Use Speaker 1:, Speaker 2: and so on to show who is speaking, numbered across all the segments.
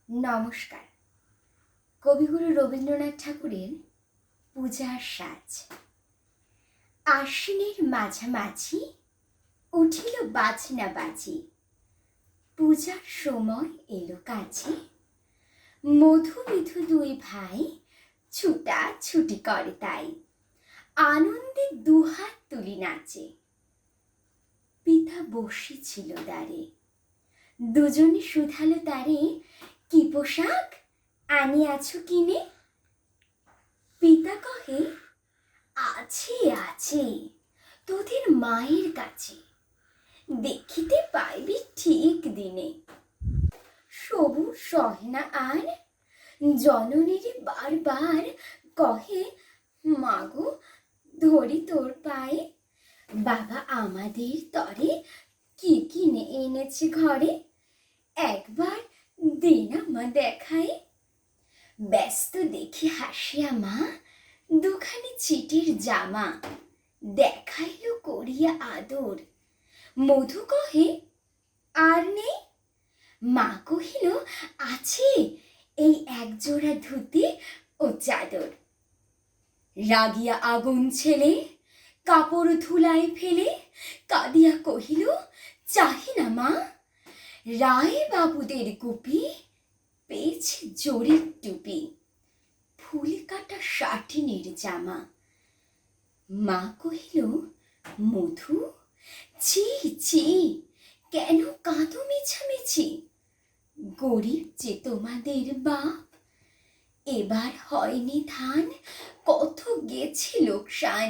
Speaker 1: নমস্কার। কবিগুরু রবীন্দ্রনাথ ঠাকুরের পূজার সাজ। আশ্বিনের মাঝামাঝি উঠিল বাজনা বাজি, পূজার সময় এলো কাছে। মধু বিধু দুই ভাই ছুটা ছুটি করে তাই, আনন্দে দুহাত তুলি নাচে। পিতা বসে ছিল দ্বারে, দুজনে শুধালো তারে, কি পোশাক আনিয়াছ কিনে? পিতা কহে, আছে আছে তোদের মায়ের কাছে, দেখিতে পাইবি ঠিক দিনে। সবু সহে না আর, জননীর বারবার কহে, মাগো ধরি তোর পায়ে। বাবা আমাদের তরে কি কিনে এনেছে ঘরে, একবার দে না মা দেখায়। ব্যস্ত দেখি হাসিয়া মা দুখানি চিটির জামা, দেখাইল করিয়া আদর। মধু কহে, আর নেই? মা কহিল, আছে এই একজোড়া ধুতি ও চাদর। রাগিয়া আগুন ছেলে কাপড় ধুলায় ফেলে, কাঁদিয়া কহিল, চাহি না মা। রায় বাবুদের গুপি পেয়েছে জরির টুপি, ফুল কাটা শাটিনের জামা। মা কহিল, মধু ছি ছি, কেন কাঁদো মিছামিছি? গরিব যে তোমাদের বাপ, এবার হয়নি ধান, কত গেছে লোকসান,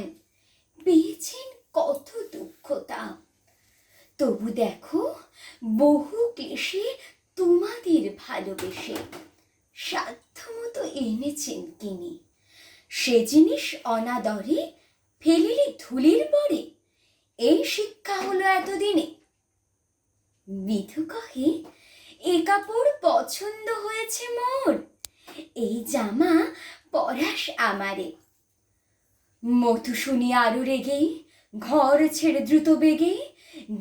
Speaker 1: পেয়েছেন কত দুঃখ তাপ। তবু দেখো বহু ক্লেশে তোমাদের ভালোবেসে, সাধ্য মতো এনেছেন কিনে। সে জিনিস অনাদরে ফেলিলে ধুলির পরে, এই শিক্ষা হলো এতদিনে। বিধু কহে, এ কাপড় পছন্দ হয়েছে মোর, এই জামা পরাস আমারে। মধু শুনিয়া আরো রেগে ঘর ছেড়ে দ্রুত বেগে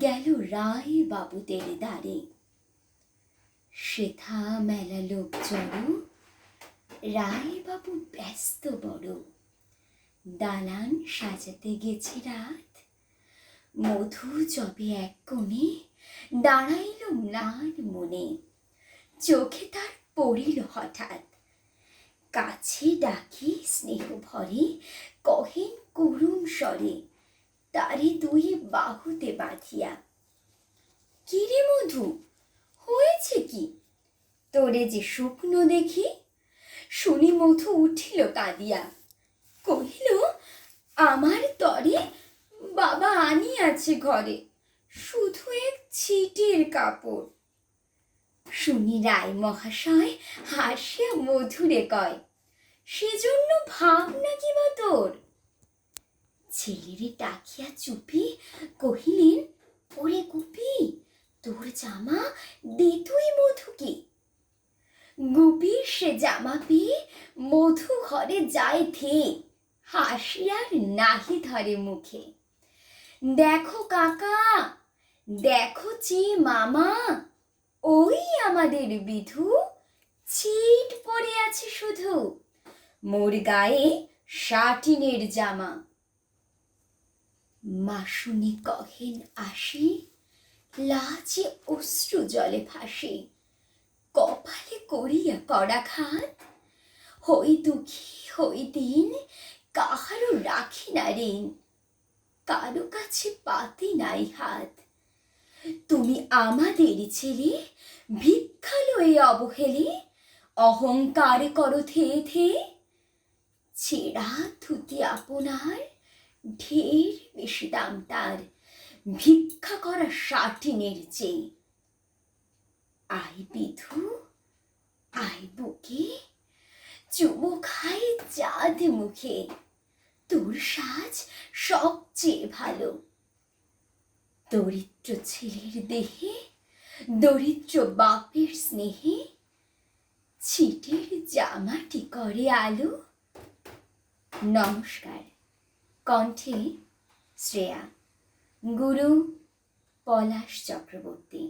Speaker 1: গেল রায় বাবুদের দ্বারে। সেথা মেলা লোক জড়ো, রায় বাবু ব্যস্ত বড়। দালান সাজাতে গেছে রাত, মধু যবে এক কোণে দাঁড়াইল ম্লান মনে। চোখে তার পড়িল হঠাৎ, কাছে ডাকি স্নেহ ভরে কহেন করুণ স্বরে, তারে দুই বাহুতে বাঁধিয়া। কি রে মধু, হয়েছে কি? তোরে যে শুকনো দেখি। শুনি মধু উঠিল কাঁদিয়া, কহিল, আমার তরে বাবা আনিয়াছে ঘরে, শুধু এক ছিটের কাপড়। শুনি রায় মহাশয় হাসিয়া মধুরে কয়, সেজন্য ভাবনা কি বা তোর? ছেলেরে ডাকিয়া চুপি কহিলেন, ওরে গুপি, তোর জামা দে তুই মধুকে। গুপির সে জামা পেয়ে মধু ঘরে যায় ধেয়ে, হাসিয়ার নাহি ধরে মুখে। দেখো কাকা, দেখো চি মামা, ওই আমাদের বিধু, ছিট পড়ে আছে শুধু, মোর গায়ে শাটিনের জামা। মা শুনি কহেন আসি, লাজে অশ্রু জলে ভাসে, কপালে করিয়া করাঘাত। হই দুঃখী হই দিন, কাহারও রাখি না ঋণ, কারো কাছে পাতি নাই হাত। তুমি আমাদের ছেলে, ভিক্ষা লয়ে অবহেলে, অহংকার করো ধেয়ে ধেয়ে। ছেঁড়া ধুতি আপনার, ঢের বেশি দাম তার, ভিক্ষা করা শাটিনের চেয়ে। আয় বিধু, আয় বুকে, চুমো খাই চাঁদ মুখে, তোর সাজ সবচেয়ে ভালো। দরিদ্র ছেলের দেহে, দরিদ্র বাপের স্নেহে, ছিটের জামাটি করে আলো। নমস্কার। কণ্ঠে শ্রেয়া। গুরু পলাশ চক্রবর্তী।